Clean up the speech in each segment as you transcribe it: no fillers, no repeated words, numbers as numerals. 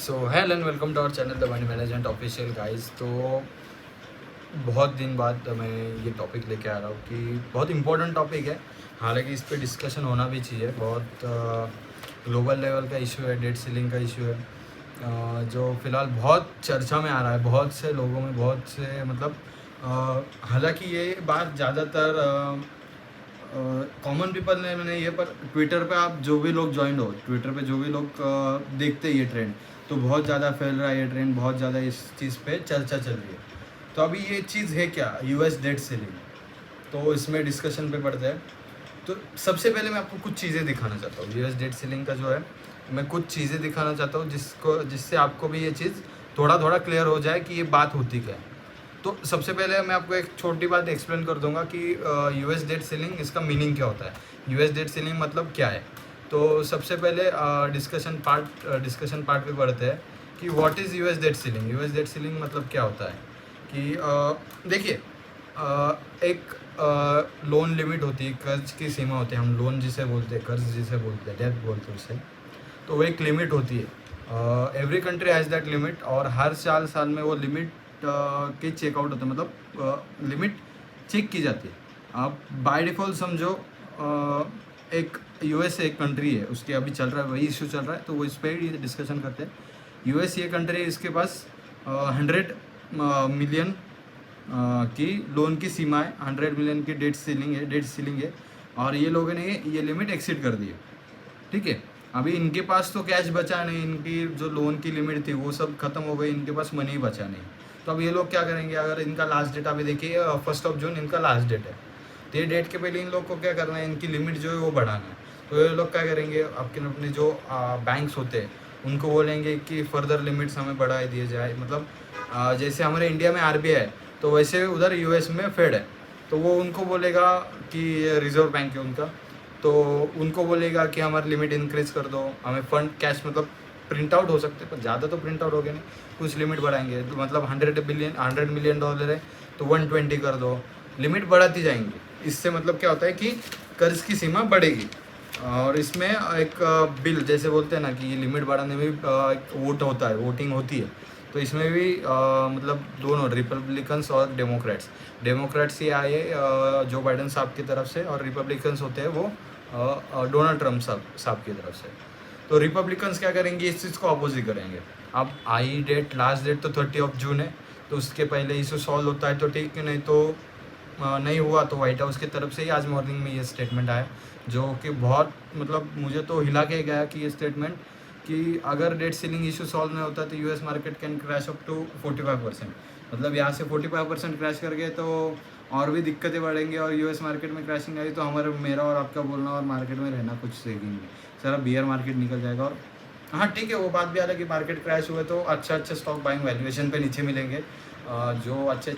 So hello and welcome to our channel the money management official guys. तो बहुत दिन बाद मैं ये टॉपिक लेके आ रहा हूँ कि बहुत इंपॉर्टेंट टॉपिक है। हालांकि इस पे डिस्कशन होना भी चाहिए। बहुत ग्लोबल लेवल का इशू है, डेट सीलिंग का इशू है, जो फ़िलहाल बहुत चर्चा में आ रहा है बहुत से लोगों में, बहुत से मतलब हालांकि ये बात ज़्यादातर कॉमन पीपल ने मैंने ये पर ट्विटर पे आप जो भी लोग ज्वाइन हो, ट्विटर पे जो भी लोग देखते हैं ये ट्रेंड, तो बहुत ज़्यादा फैल रहा है ये ट्रेंड, बहुत ज़्यादा इस चीज़ पे चर्चा चल रही है। तो अभी ये चीज़ है क्या, यूएस डेट सीलिंग। तो इसमें डिस्कशन पे पड़ते हैं। तो सबसे पहले मैं आपको कुछ चीज़ें दिखाना चाहता हूँ। यूएस डेट सीलिंग का जो है, मैं कुछ चीज़ें दिखाना चाहता हूँ जिससे आपको भी ये चीज़ थोड़ा थोड़ा क्लियर हो जाए कि ये बात होती क्या है। तो सबसे पहले मैं आपको एक छोटी बात एक्सप्लेन कर दूंगा कि यूएस डेट सीलिंग इसका मीनिंग क्या होता है, यूएस डेट सीलिंग मतलब क्या है। तो सबसे पहले डिस्कशन पार्ट पे बढ़ते हैं कि what is US date ceiling. US date ceiling मतलब क्या होता है कि देखिए, एक लोन लिमिट होती है, कर्ज की सीमा होती है। हम लोन जिसे बोलते हैं, कर्ज जिसे बोलते हैं, डेट बोलते हैं उसे। तो वो एक लिमिट होती है। Every country has that limit, और हर साल में वो लिमिट के चेकआउट होते हैं, मतलब लिमिट चेक की जाती है। आप बाय डिफ़ॉल्ट समझो, एक यूएस एक कंट्री है, उसके अभी चल रहा है वही इशू चल रहा है, तो वो इस पर ही डिस्कशन करते हैं। यूएस ये कंट्री है, इसके पास 100 मिलियन की लोन की सीमा है, 100 मिलियन की डेट सीलिंग है, और ये लोगों ने ये लिमिट एक्सीड कर दी है। ठीक है, अभी इनके पास तो कैश बचा नहीं, इनकी जो लोन की लिमिट थी वो सब खत्म हो गई, इनके पास मनी बचा नहीं। तो अब ये लोग क्या करेंगे, अगर इनका लास्ट डेट अभी देखिए 1 जून इनका लास्ट डेट है, तो ये डेट के पहले इन लोग को क्या करना है, इनकी लिमिट जो है वो बढ़ाना है। तो ये लोग क्या करेंगे, अपने जो बैंक्स होते हैं उनको बोलेंगे कि फर्दर लिमिट्स हमें बढ़ा दिए जाए। मतलब जैसे हमारे इंडिया में आरबीआई है, तो वैसे उधर यूएस में फेड है। तो वो उनको बोलेगा कि रिजर्व बैंक है उनका, तो उनको बोलेगा कि हमारी लिमिट इंक्रीज कर दो, हमें फंड कैश मतलब प्रिंट आउट हो सकते हैं, पर ज़्यादा तो प्रिंट आउट हो गया नहीं, कुछ लिमिट बढ़ाएंगे। तो मतलब 100 मिलियन डॉलर है तो 120 कर दो, लिमिट बढ़ाती जाएंगी। इससे मतलब क्या होता है कि कर्ज की सीमा बढ़ेगी। और इसमें एक बिल जैसे बोलते हैं ना कि ये लिमिट बढ़ाने में भी एक वोट होता है, वोटिंग होती है। तो इसमें भी मतलब दोनों रिपब्लिकन्स और डेमोक्रेट्स ही आए जो बाइडन साहब की तरफ से, और रिपब्लिकन्स होते हैं वो डोनाल्ड ट्रम्प साहब की तरफ से। तो रिपब्लिकन्स क्या करेंगे, इस चीज़ को अपोजिट करेंगे। अब आई डेट, लास्ट डेट तो 30 जून है, तो उसके पहले इशू सॉल्व होता है तो ठीक है, नहीं तो नहीं हुआ तो व्हाइट हाउस की तरफ से ही आज मॉर्निंग में ये स्टेटमेंट आया, जो कि बहुत मतलब मुझे तो हिला के गया कि ये स्टेटमेंट, कि अगर डेट सीलिंग इशू सॉल्व नहीं होता तो US market can crash up to 45%। मतलब यहाँ से 45% क्रैश कर गए तो और भी दिक्कतें बढ़ेंगी, और यूएस मार्केट में क्रैशिंग आई तो हमारे मेरा और आपका बोलना और मार्केट में रहना कुछ सेविंग नहीं, सारा बियर मार्केट निकल जाएगा। और हाँ ठीक है, वो बात भी अलग कि मार्केट क्रैश हुए तो अच्छे स्टॉक बाइंग वैल्यूएशन पे नीचे मिलेंगे। जो अच्छे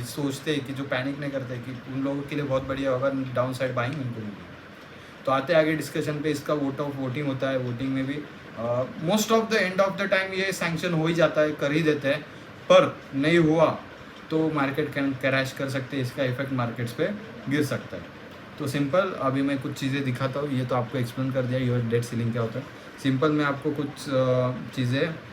सोचते हैं कि जो पैनिक नहीं करते, कि उन लोगों के लिए बहुत बढ़िया होगा डाउन साइड बाइंग उनको मिलेगी। तो आते आगे डिस्कशन पे, इसका वोटिंग होता है। वोटिंग में भी most of the end of the time ये सैंक्शन हो ही जाता है, कर ही देते हैं, पर नहीं हुआ तो मार्केट कैन क्रैश कर सकते हैं, इसका इफेक्ट मार्केट्स पे गिर सकता है। तो सिंपल अभी मैं कुछ चीज़ें दिखाता हूँ, ये तो आपको एक्सप्लेन कर दिया यूएस डेट सीलिंग क्या होता है। सिंपल मैं आपको कुछ चीज़ें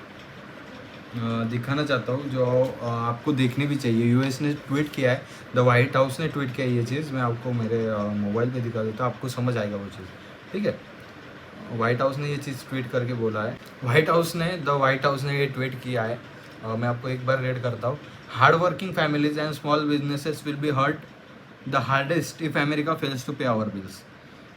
दिखाना चाहता हूँ जो आपको देखनी भी चाहिए। यूएस ने ट्वीट किया है, द वाइट हाउस ने ट्वीट किया है ये चीज़। मैं आपको मेरे मोबाइल पे दिखा देता हूँ, आपको समझ आएगा वो चीज़। ठीक है, वाइट हाउस ने ये चीज़ ट्वीट करके बोला है। वाइट हाउस ने ये ट्वीट किया है। मैं आपको एक बार रीड करता हूँ। Hard working families and small businesses will be hurt the hardest if America fails to pay our bills.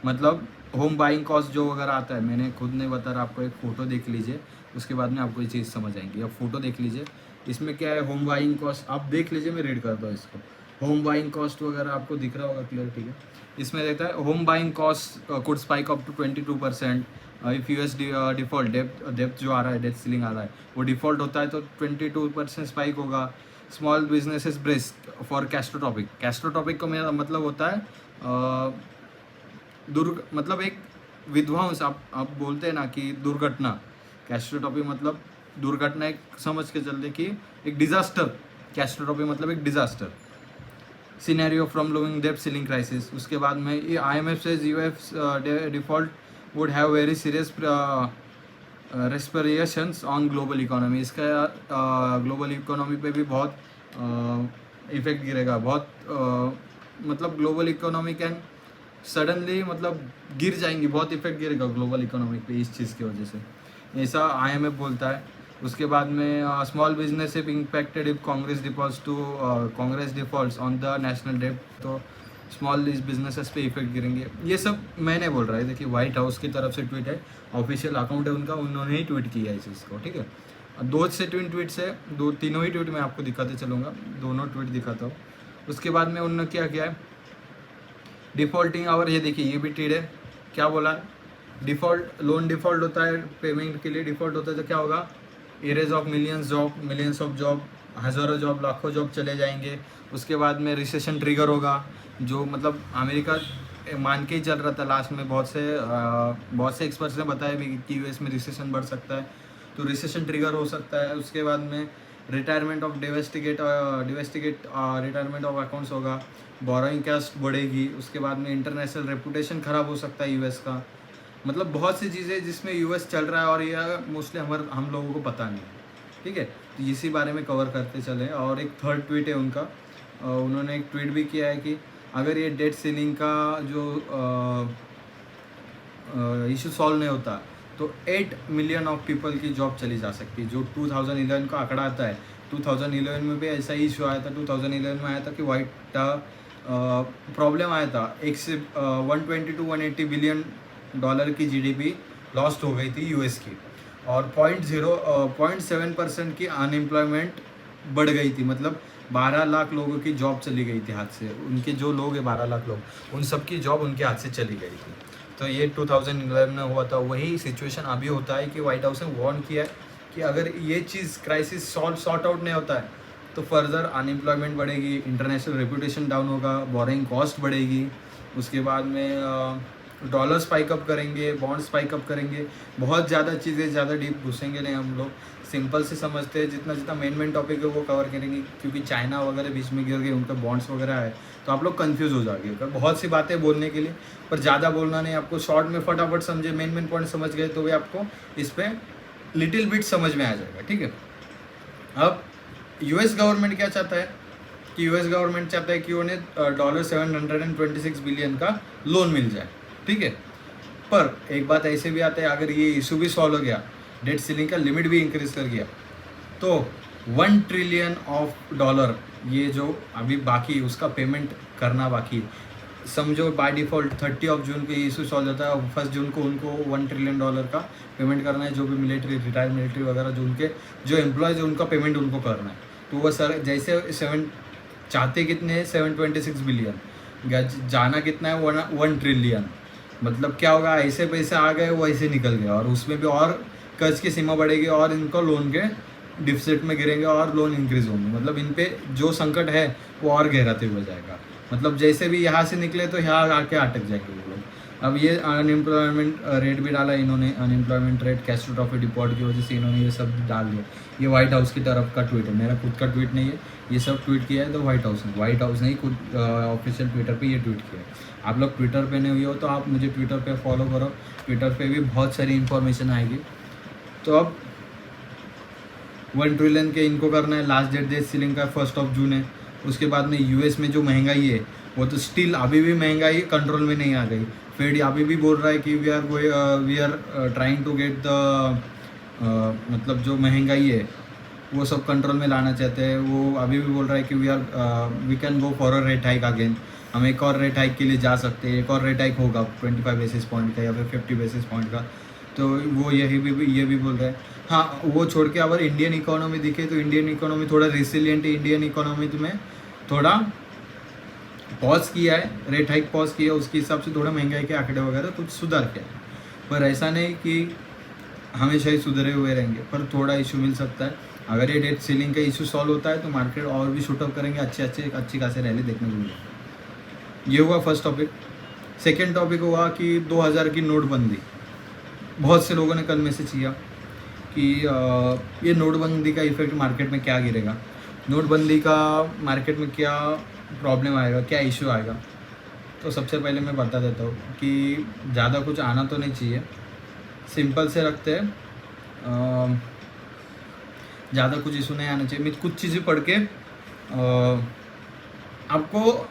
मतलब होम बाइंग कॉस्ट जो अगर आता है, मैंने खुद नहीं बता रहा, आपको एक फ़ोटो देख लीजिए, उसके बाद में आपको ये चीज़ समझ आएंगी। अब फोटो देख लीजिए, इसमें क्या है, होम बाइंग कॉस्ट आप देख लीजिए, मैं रीड करता हूँ इसको। होम बाइंग कॉस्ट वगैरह आपको दिख रहा होगा क्लियर, ठीक है। इसमें देता है home buying cost could spike up to 22%। If US default डेप्थ जो आ रहा है, डेथ सीलिंग आ रहा है, वो डिफॉल्ट होता है तो 22% स्पाइक होगा। स्मॉल बिजनेसेस ब्रिस्क फॉर कैस्ट्रोटॉपिक को मेरा मतलब होता है मतलब एक विध्वंस, आप बोलते हैं ना कि दुर्घटना। कैस्ट्रोटॉपी मतलब दुर्घटना, एक समझ के चलते कि एक डिजास्टर। कैस्ट्रोटॉपी मतलब एक डिजास्टर सिनेरियो फ्रॉम लोइंग डेप्थ सीलिंग क्राइसिस। उसके बाद में ये IMF से US default would have very serious repercussions on global economy, इसका ग्लोबल इकोनॉमी पे भी बहुत इफेक्ट गिरेगा, बहुत मतलब ग्लोबल इकोनॉमी कैन सडनली मतलब गिर जाएंगी, बहुत इफेक्ट गिरेगा ग्लोबल इकोनॉमी पे इस चीज़ की वजह से, ऐसा IMF बोलता है। उसके बाद में small business impacted if Congress defaults on the national debt, तो स्मॉल बिजनेसेस पे इफेक्ट गिरेंगे। ये सब मैं नहीं बोल रहा है, देखिए व्हाइट हाउस की तरफ से ट्वीट है, ऑफिशियल अकाउंट है उनका, उन्होंने ही ट्वीट किया है इस चीज़ को, ठीक है। दो से ट्वीट्स है, तीनों ही ट्वीट मैं आपको दिखाते चलूँगा, दोनों ट्वीट दिखाता हूँ। उसके बाद में उन्होंने क्या किया है, डिफ़ॉल्टिंग आवर, ये देखिए ये भी ट्वीट है, क्या बोला है, डिफ़ॉल्ट लोन डिफ़ॉल्ट होता है, पेमेंट के लिए डिफ़ॉल्ट होता है तो क्या होगा, erase of millions of job, हज़ारों जॉब, लाखों जॉब चले जाएंगे। उसके बाद में रिसेशन ट्रिगर होगा, जो मतलब अमेरिका मान के ही चल रहा था लास्ट में, बहुत से एक्सपर्ट्स ने बताया भी कि US में रिसेशन बढ़ सकता है, तो रिसेशन ट्रिगर हो सकता है। उसके बाद में रिटायरमेंट ऑफ डिवेस्टिगेट रिटायरमेंट ऑफ अकाउंट्स होगा, बोरोइंग कॉस्ट बढ़ेगी। उसके बाद में इंटरनेशनल रेपुटेशन ख़राब हो सकता है US का, मतलब बहुत सी चीज़ें जिसमें US चल रहा है और ये मोस्टली हम लोगों को पता नहीं है, ठीक है। तो इसी बारे में कवर करते चले। और एक थर्ड ट्वीट है उनका, उन्होंने एक ट्वीट भी किया है कि अगर ये डेट सीलिंग का जो इशू सॉल्व नहीं होता तो 8 मिलियन ऑफ पीपल की जॉब चली जा सकती है, जो 2011 का आंकड़ा आता है। 2011 में भी ऐसा ही इशू आया था, 2011 में आया था कि वाइट प्रॉब्लम आया था, 120 to 180 बिलियन डॉलर की GDP लॉस्ट हो गई थी US की, और 0.7% की अनएम्प्लॉयमेंट बढ़ गई थी, मतलब 12 लाख लोगों की जॉब चली गई थी हाथ से, उनके जो लोग हैं 12 लाख लोग, उन सब की जॉब उनके हाथ से चली गई थी। तो ये 2011 में हुआ था, वही सिचुएशन अभी होता है कि व्हाइट हाउस ने वार्न किया है कि अगर ये चीज़ क्राइसिस सॉर्ट आउट नहीं होता है तो फर्दर अनएम्प्लॉयमेंट बढ़ेगी, इंटरनेशनल रेपुटेशन डाउन होगा, बोरिंग कॉस्ट बढ़ेगी। उसके बाद में डॉलर स्पाइक अप करेंगे, बॉन्ड स्पाइक अप करेंगे, बहुत ज़्यादा चीज़ें, ज़्यादा डीप घुसेंगे नहीं हम लोग, सिंपल से समझते हैं, जितना मेन टॉपिक है वो कवर करेंगे, क्योंकि चाइना वगैरह बीच में गिर गए, उनका बॉन्ड्स वगैरह है, तो आप लोग कंफ्यूज हो जाएंगे। बहुत सी बातें बोलने के लिए, पर ज़्यादा बोलना नहीं, आपको शॉर्ट में फटाफट समझे, मेन पॉइंट समझ गए तो भी आपको इस पर लिटिल बिट समझ में आ जाएगा, ठीक है। अब US गवर्नमेंट क्या चाहता है कि US गवर्नमेंट चाहता है कि उन्हें $726 बिलियन का लोन मिल जाए, ठीक है। पर एक बात ऐसे भी आता है, अगर ये इशू भी सॉल्व हो गया, डेट सीलिंग का लिमिट भी इंक्रीज कर गया, तो $1 ट्रिलियन ये जो अभी बाकी उसका पेमेंट करना बाकी, समझो बाय डिफ़ॉल्ट 30 जून को इशू सॉल्व होता है, 1 जून को उनको $1 ट्रिलियन का पेमेंट करना है, जो भी रिटायर्ड मिलिट्री वगैरह जो उनके जो एम्प्लॉयज़ है उनका पेमेंट उनको करना है। तो वो सर जैसे चाहते कितने हैं, 726 बिलियन, जाना कितना है, 1 ट्रिलियन, मतलब क्या होगा, ऐसे पैसे आ गए वो ऐसे निकल गए, और उसमें भी और कर्ज की सीमा बढ़ेगी और इनको लोन के डिफिसिट में गिरेंगे और लोन इंक्रीज होंगे, मतलब इन पे जो संकट है वो और गहराते हुए जाएगा, मतलब जैसे भी यहाँ से निकले तो यहाँ आके अटक जाएंगे वो लोग। अब ये अनएम्प्लॉयमेंट रेट भी डाला इन्होंने, अनएम्प्लॉयमेंट रेट कैटास्ट्रोफिक डिफॉल्ट की वजह से इन्होंने ये सब डाल दिया। ये व्हाइट हाउस की तरफ का ट्वीट है, मेरा खुद का ट्वीट नहीं है, ये सब ट्वीट किया है तो व्हाइट हाउस ने ही खुद ऑफिशियल ट्विटर पे ये ट्वीट किया है। आप लोग ट्विटर पे नहीं हुए हो तो आप मुझे ट्विटर पे फॉलो करो, ट्विटर पे भी बहुत सारी इन्फॉर्मेशन आएगी। तो अब 1 ट्रिलियन के इनको करना है, लास्ट डेट सीलिंग का 1 जून है। उसके बाद में US में जो महंगाई है वो तो स्टिल अभी भी महंगाई कंट्रोल में नहीं आ गई। फेड अभी भी बोल रहा है कि we are trying to get the मतलब जो महंगाई है वो सब कंट्रोल में लाना चाहते हैं। वो अभी भी बोल रहा है कि we can go for a rate hike again, हम एक और रेट हाइक के लिए जा सकते हैं, एक और रेट हाइक होगा 25 बेसिस पॉइंट का या फिर 50 बेसिस पॉइंट का। तो वो ये भी बोल रहे हैं। हाँ, वो छोड़ के अगर इंडियन इकोनॉमी दिखे तो इंडियन इकोनॉमी थोड़ा रिसिलियंट है। इंडियन इकोनॉमी में थोड़ा पॉज किया है, रेट हाइक पॉज किया, उसके हिसाब से थोड़ा महंगाई के आंकड़े वगैरह कुछ सुधार किया है, पर ऐसा नहीं कि हमेशा ही सुधरे हुए रहेंगे, पर थोड़ा इशू मिल सकता है। अगर ये डेट सीलिंग का इशू सॉल्व होता है तो मार्केट और भी शूटअप करेंगे, अच्छी खासे रैली देखने को मिलेगी। ये हुआ फर्स्ट टॉपिक। सेकेंड टॉपिक हुआ कि 2000 की नोटबंदी। बहुत से लोगों ने कल मैसेज किया कि ये नोटबंदी का इफेक्ट मार्केट में क्या गिरेगा, नोटबंदी का मार्केट में क्या प्रॉब्लम आएगा, क्या इशू आएगा। तो सबसे पहले मैं बता देता हूँ कि ज़्यादा कुछ आना तो नहीं चाहिए, सिंपल से रखते हैं। ज़्यादा कुछ इशू नहीं आना चाहिए। मैं कुछ चीज़ें पढ़ के आपको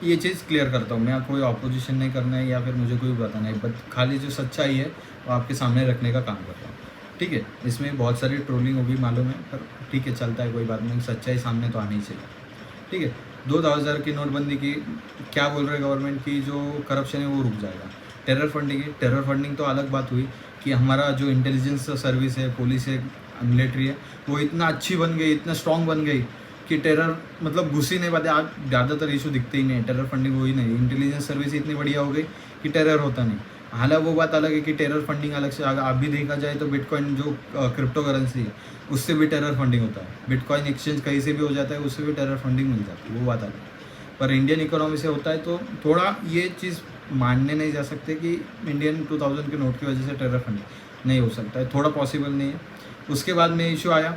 ये चीज़ क्लियर करता हूँ। मैं कोई ऑपोजिशन नहीं करना है या फिर मुझे कोई बताना है, बट खाली जो सच्चाई है वो आपके सामने रखने का काम कर रहा हूँ, ठीक है। इसमें बहुत सारी ट्रोलिंग होगी मालूम है, पर ठीक है, चलता है, कोई बात नहीं, सच्चाई सामने तो आनी ही चाहिए, ठीक है। 2000 की नोटबंदी की क्या बोल रहे गवर्नमेंट की, जो करप्शन है वो रुक जाएगा। टेरर फंडिंग तो अलग बात हुई कि हमारा जो इंटेलिजेंस सर्विस है, पुलिस है, मिलिट्री है, वो इतना अच्छी बन गई, इतना स्ट्रांग बन गई कि टेरर मतलब घुस ही नहीं पाते। आज ज़्यादातर इशू दिखते ही नहीं, टेरर फंडिंग हुई नहीं, इंटेलिजेंस सर्विस इतनी बढ़िया हो गई कि टेरर होता नहीं। हालांकि वो बात अलग है कि टेरर फंडिंग अलग से अगर अभी देखा जाए तो बिटकॉइन जो क्रिप्टो करेंसी है उससे भी टेरर फंडिंग होता है। बिटकॉइन एक्सचेंज कहीं से भी हो जाता है, उससे भी टेरर फंडिंग मिल जाती है, वो बात अलग है। पर इंडियन इकोनॉमी से होता है तो थोड़ा ये चीज़ मानने नहीं जा सकते कि इंडियन 2000 के नोट की वजह से टेरर फंडिंग नहीं हो सकता है, थोड़ा पॉसिबल नहीं है। उसके बाद में इशू आया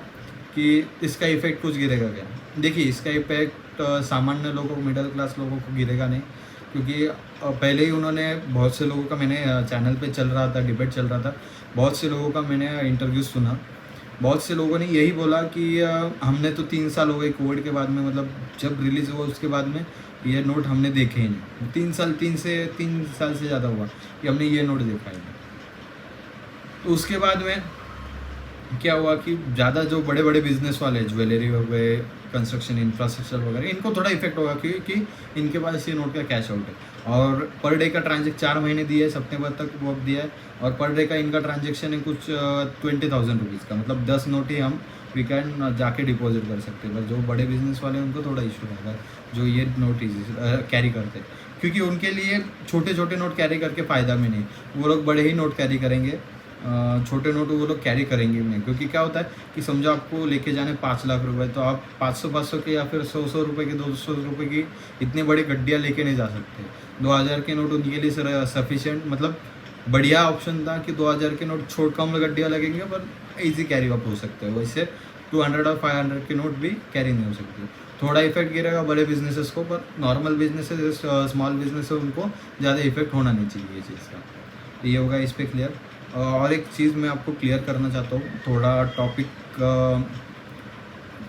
कि इसका इफेक्ट कुछ गिरेगा क्या। देखिए, इसका इफेक्ट सामान्य लोगों को, मिडिल क्लास लोगों को गिरेगा नहीं, क्योंकि पहले ही उन्होंने बहुत से लोगों का, मैंने चैनल पे चल रहा था, डिबेट चल रहा था, बहुत से लोगों का मैंने इंटरव्यू सुना। बहुत से लोगों ने यही बोला कि हमने तो 3 साल हो गए कोविड के बाद में, मतलब जब रिलीज़ हुआ उसके बाद में ये नोट हमने देखे ही नहीं। 3 साल से ज़्यादा हुआ कि हमने ये नोट देखा ही नहीं। तो उसके बाद में क्या हुआ कि ज़्यादा जो बड़े बड़े बिजनेस वाले, ज्वेलरी हो गए, कंस्ट्रक्शन, इंफ्रास्ट्रक्चर वगैरह, इनको थोड़ा इफेक्ट होगा क्योंकि इनके पास ये नोट का कैश आउट है। और पर डे का ट्रांजेक्शन 4 महीने दिया है, सितंबर तक वो दिया है, और पर डे का इनका ट्रांजेक्शन है कुछ 20,000 रुपीज़ का, मतलब 10 नोट ही हम वी कैन जाके डिपॉजिट कर सकते हैं। बस जो बड़े बिजनेस वाले हैं उनको थोड़ा इशू रहेगा, जो ये नोट कैरी करते हैं, क्योंकि उनके लिए छोटे छोटे नोट कैरी करके फ़ायदा में नहीं, वो लोग बड़े ही नोट कैरी करेंगे। छोटे नोट वो लोग कैरी करेंगे नहीं, क्योंकि क्या होता है कि समझो आपको लेके जाने 5 लाख रुपए, तो आप 500 के या फिर 100 रुपए के, 200 रुपए की इतनी बड़ी गड्डियाँ लेके नहीं जा सकते। 2000 के नोट उनके लिए सफिशिएंट, मतलब बढ़िया ऑप्शन था कि 2000 के नोट छोट कम गड्डियाँ लगेंगे पर ईजी कैरी अप हो सकते हैं। वैसे 200 और 500 के नोट भी कैरी नहीं हो सकते। थोड़ा इफेक्ट गिरेगा बड़े बिजनेसेस को, पर नॉर्मल बिजनेसेस, स्मॉल बिजनेस है, उनको ज़्यादा इफेक्ट होना नहीं चाहिए ये चीज़ का। तो ये होगा इस पर क्लियर। और एक चीज़ मैं आपको क्लियर करना चाहता हूँ, थोड़ा टॉपिक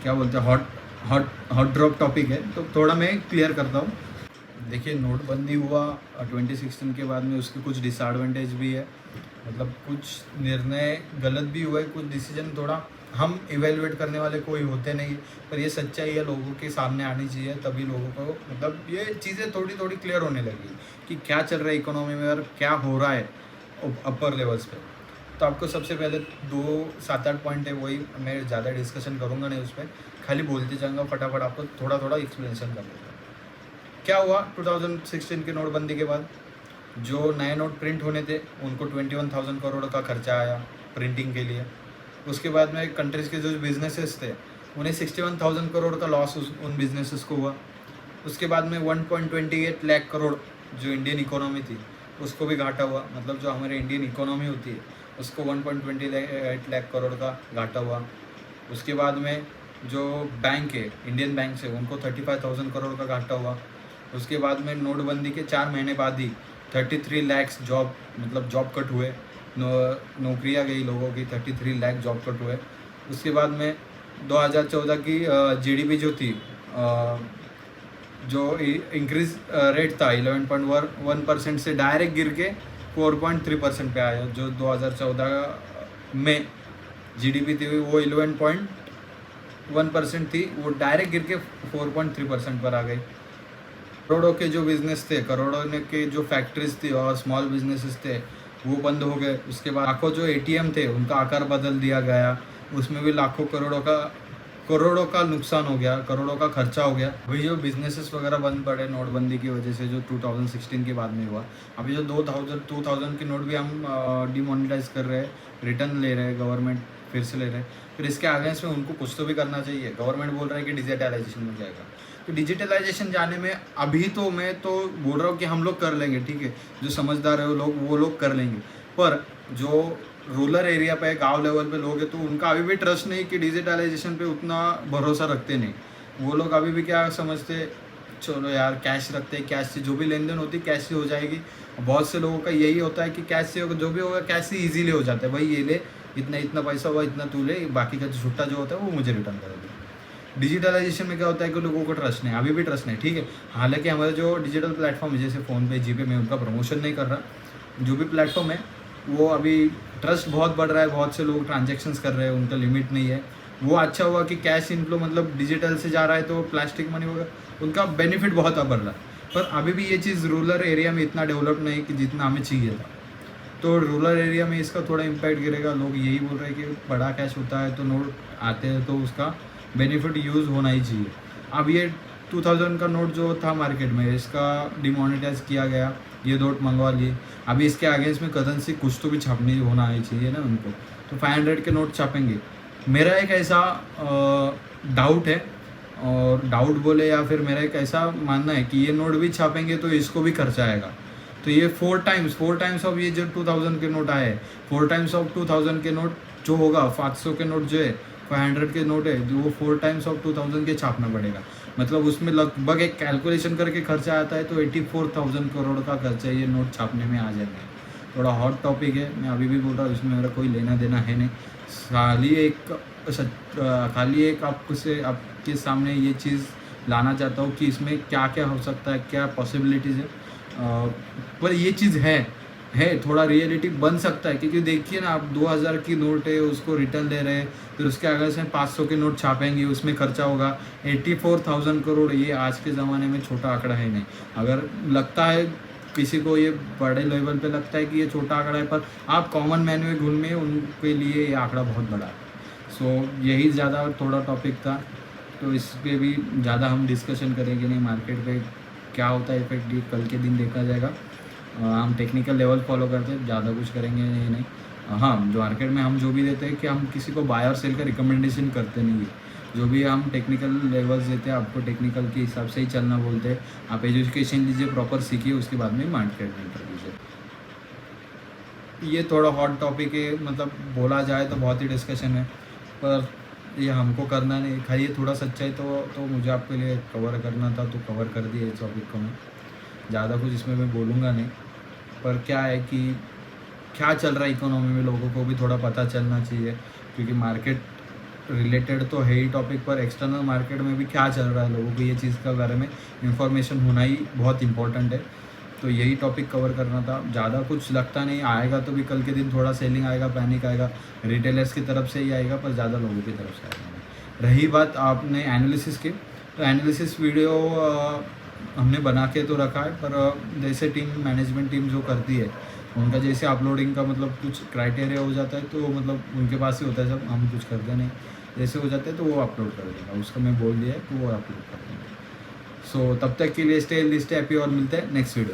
क्या बोलते हैं, हॉट ड्रॉप टॉपिक है, तो थोड़ा मैं क्लियर करता हूँ। देखिए, नोटबंदी हुआ 2016 के बाद में, उसके कुछ डिसएडवांटेज भी है, मतलब कुछ निर्णय गलत भी हुए, कुछ डिसीजन थोड़ा हम इवेलुएट करने वाले कोई होते नहीं, पर ये सच्चाई है, लोगों के सामने आनी चाहिए, तभी लोगों को मतलब ये चीज़ें थोड़ी थोड़ी क्लियर होने लगी कि क्या चल रहा है इकोनॉमी में और क्या हो रहा है अपर लेवल्स पे। तो आपको सबसे पहले 2 7 8 पॉइंट है, वही मैं ज़्यादा डिस्कशन करूँगा नहीं उस पर, खाली बोलते जाऊँगा, फटाफट आपको थोड़ा थोड़ा एक्सप्लेनेशन कर दूँगा। क्या हुआ 2016 के नोटबंदी के बाद, जो नए नोट प्रिंट होने थे उनको 21,000 करोड़ का खर्चा आया प्रिंटिंग के लिए। उसके बाद में कंट्रीज़ के जो बिजनेसेस थे उन्हें 61,000 करोड़ का लॉस उन बिजनेसेस को हुआ। उसके बाद में 1.28 लाख करोड़ जो इंडियन इकोनॉमी थी उसको भी घाटा हुआ, मतलब जो हमारी इंडियन इकोनॉमी होती है उसको 1.28 लाख करोड़ का घाटा हुआ। उसके बाद में जो बैंक है, इंडियन बैंक से, उनको 35,000 करोड़ का घाटा हुआ। उसके बाद में नोटबंदी के 4 महीने बाद ही 33 लाख जॉब, मतलब जॉब कट हुए, नौकरियाँ गई लोगों की, 33 लाख जॉब कट हुए। उसके बाद में 2014 की जीडीपी जो थी, जो इंक्रीज रेट था 11.1% से डायरेक्ट गिर के 4.3% पे आया। जो 2014 में जीडीपी थी वो 11.1% थी, वो डायरेक्ट गिर के 4.3% पर आ गई। करोड़ों के जो बिज़नेस थे, करोड़ों के जो फैक्ट्रीज थी और स्मॉल बिजनेसेस थे वो बंद हो गए। उसके बाद लाखों जो एटीएम थे उनका आकार बदल दिया गया, उसमें भी लाखों करोड़ों का नुकसान हो गया, करोड़ों का खर्चा हो गया। वही जो बिजनेसेस वगैरह बंद पड़े नोटबंदी की वजह से, जो 2016 के बाद में हुआ। अभी जो 2000 के नोट भी हम डिमोनेटाइज कर रहे हैं, रिटर्न ले रहे हैं, गवर्नमेंट फिर से ले रहे हैं, फिर इसके अगेंस्ट में उनको कुछ तो भी करना चाहिए। गवर्नमेंट बोल रहा है कि डिजिटलाइजेशन में जाएगा, तो डिजिटलाइजेशन जाने में अभी तो मैं तो बोल रहा हूँ कि हम लोग कर लेंगे, ठीक है, जो समझदार है वो लोग कर लेंगे, पर जो रूरल एरिया पे, गांव लेवल पे लोग हैं, तो उनका अभी भी ट्रस्ट नहीं कि डिजिटलाइजेशन पे उतना भरोसा रखते नहीं। वो लोग अभी भी क्या समझते, चलो यार कैश रखते हैं, कैश से जो भी लेन देन होती है कैश से हो जाएगी। बहुत से लोगों का यही होता है कि कैश से जो भी होगा कैश से ईजीली हो जाता है, भाई ये ले, इतना इतना पैसा हुआ इतना तू ले, बाकी का जो छुट्टा जो होता है वो मुझे रिटर्न कर दे। डिजिटलाइजेशन में क्या होता है कि लोगों को ट्रस्ट नहीं, अभी भी ट्रस्ट नहीं, ठीक है। हालांकि हमारे जो डिजिटल प्लेटफॉर्म है जैसे फ़ोनपे, जीपे, मैं उनका प्रमोशन नहीं कर रहा, जो भी प्लेटफॉर्म है वो अभी ट्रस्ट बहुत बढ़ रहा है, बहुत से लोग ट्रांजेक्शन्स कर रहे हैं, उनका लिमिट नहीं है। वो अच्छा हुआ कि कैश इनफ्लो मतलब डिजिटल से जा रहा है तो प्लास्टिक मनी होगा, उनका बेनिफिट बहुत बढ़ रहा है। पर अभी भी ये चीज़ रूरल एरिया में इतना डेवलप नहीं कि जितना हमें चाहिए था, तो रूरल एरिया में इसका थोड़ा इम्पैक्ट गिरेगा। लोग यही बोल रहे हैं कि बड़ा कैश होता है तो नोट आते हैं तो उसका बेनिफिट यूज़ होना ही चाहिए। अब ये 2000 का नोट जो था मार्केट में, इसका डिमोनेटाइज किया गया, ये नोट मंगवा लिए। अभी इसके अगेंस्ट में करेंसी कुछ तो भी छापनी होना ही चाहिए ना उनको, तो 500 के नोट छापेंगे। मेरा एक ऐसा डाउट है, और डाउट बोले या फिर मेरा एक ऐसा मानना है कि ये नोट भी छापेंगे तो इसको भी खर्चा आएगा। तो ये 4 टाइम्स ऑफ ये जो 2000 के नोट आए, 4 टाइम्स ऑफ 2000 के नोट जो होगा, 500 के नोट जो है, 500 के नोट है जो, वो 4 टाइम्स ऑफ 2000 के छापना पड़ेगा। मतलब उसमें लगभग एक कैलकुलेशन करके खर्चा आता है तो 84,000 करोड़ का खर्चा ये नोट छापने में आ जाएगा। थोड़ा हॉट टॉपिक है, मैं अभी भी बोल रहा हूँ, इसमें मेरा कोई लेना देना है नहीं। खाली एक आपके सामने ये चीज़ लाना चाहता हूँ कि इसमें क्या क्या हो सकता है, क्या पॉसिबिलिटीज़ है। पर ये चीज़ है थोड़ा रियलिटी बन सकता है, क्योंकि देखिए ना, आप 2000 की नोट है उसको रिटर्न दे रहे हैं, फिर उसके आगे से 500 के नोट छापेंगे, उसमें खर्चा होगा 84,000 करोड़। ये आज के ज़माने में छोटा आंकड़ा है नहीं। अगर लगता है किसी को ये बड़े लेवल पे लगता है कि ये छोटा आंकड़ा है, पर आप कॉमन मैन में घूमे उनके लिए ये आंकड़ा बहुत बड़ा है। सो यही ज़्यादा थोड़ा टॉपिक था, तो इस पर भी ज़्यादा हम डिस्कशन करेंगे नहीं। मार्केट पे क्या होता है इफेक्ट, ये कल के दिन देखा जाएगा। हम टेक्निकल लेवल फॉलो करते हैं, ज़्यादा कुछ करेंगे नहीं। हाँ, जो मार्केट में हम जो भी देते हैं कि हम किसी को बाय और सेल का रिकमेंडेशन करते नहीं है। जो भी हम टेक्निकल लेवल्स देते हैं आपको टेक्निकल के हिसाब से ही चलना बोलते हैं। आप एजुकेशन लीजिए, प्रॉपर सीखिए, उसके बाद में मार्केट में कर दीजिए। ये थोड़ा हॉट टॉपिक है, मतलब बोला जाए तो बहुत ही डिस्कशन है, पर ये हमको करना नहीं। खाली ये थोड़ा सच्चाई तो मुझे आपके लिए कवर करना था, तो कवर कर दिया इस टॉपिक को। मैं ज़्यादा कुछ इसमें मैं बोलूँगा नहीं, पर क्या है कि क्या चल रहा है इकोनॉमी में, लोगों को भी थोड़ा पता चलना चाहिए, क्योंकि मार्केट रिलेटेड तो है ही टॉपिक, पर एक्सटर्नल मार्केट में भी क्या चल रहा है, लोगों को ये चीज़ का बारे में इंफॉर्मेशन होना ही बहुत इंपॉर्टेंट है। तो यही टॉपिक कवर करना था। ज़्यादा कुछ लगता नहीं आएगा, तो भी कल के दिन थोड़ा सेलिंग आएगा, पैनिक आएगा, रिटेलर्स की तरफ से ही आएगा, पर ज़्यादा लोगों की तरफ से आएगा नहीं। रही बात आपने एनालिसिस की, तो एनालिसिस वीडियो हमने बना के तो रखा है, पर जैसे मैनेजमेंट टीम जो करती है, उनका जैसे अपलोडिंग का मतलब कुछ क्राइटेरिया हो जाता है, तो मतलब उनके पास ही होता है सब, हम कुछ करते नहीं। जैसे हो जाते हैं तो वो अपलोड कर देगा, उसका मैं बोल दिया है तो वो अपलोड कर देंगे। सो तब तक के लिए स्टे हैप्पी, और मिलते हैं नेक्स्ट वीडियो।